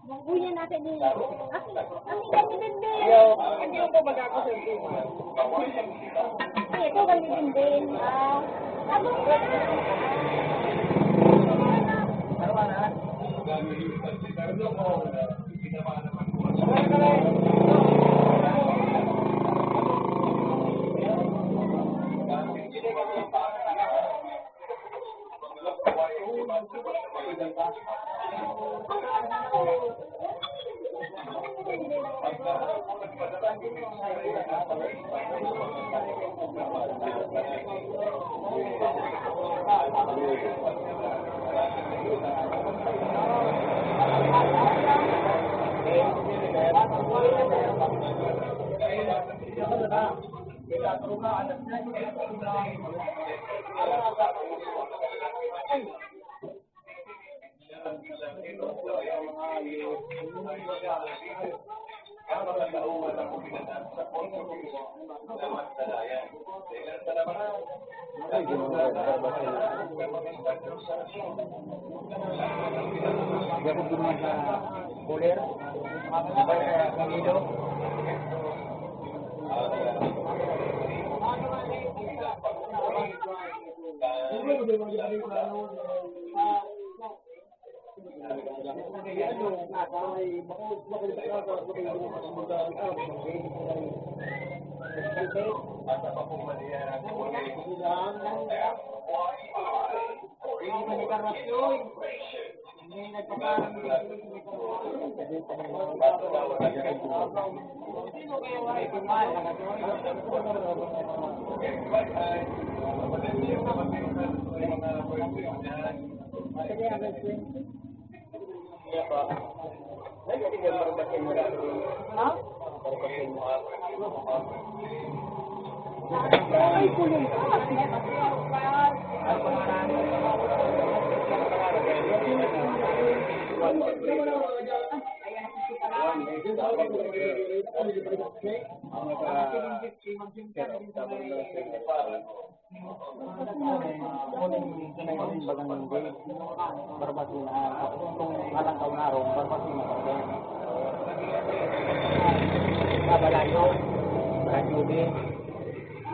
Buyan natin din. Ang din. Hindi ko magagawa sa iyo. Ay, ito galing din. Ano ba?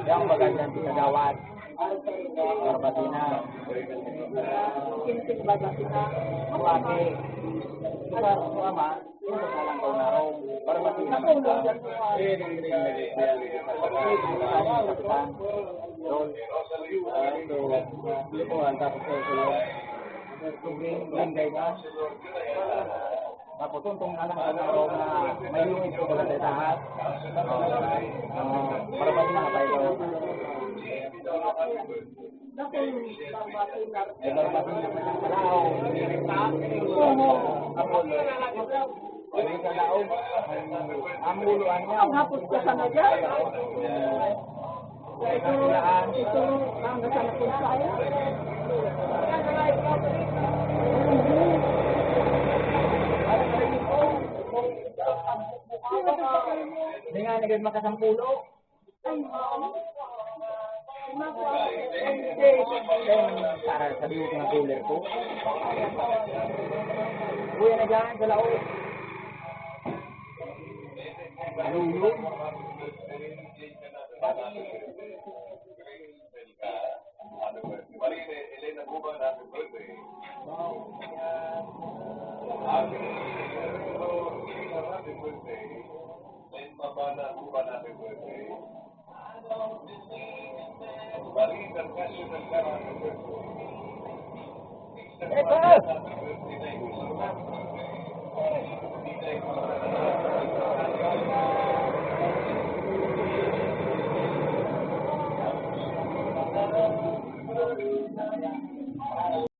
Yang magandang pinagawad. Barbatina. Barbatina. Mati. Kita sama. Ini salang kau narong. Barbatina. Itu antar Naputong alang narong na may lungit ko pala tahat. Barbatina na tayo. Hapos ka sana dyan. Ito, ang nasana po sa'yo. Hindi nga nagad makasampulo. Para sa biyo ko ng cooler ko. Uy, na dyan sa lao. Lulo.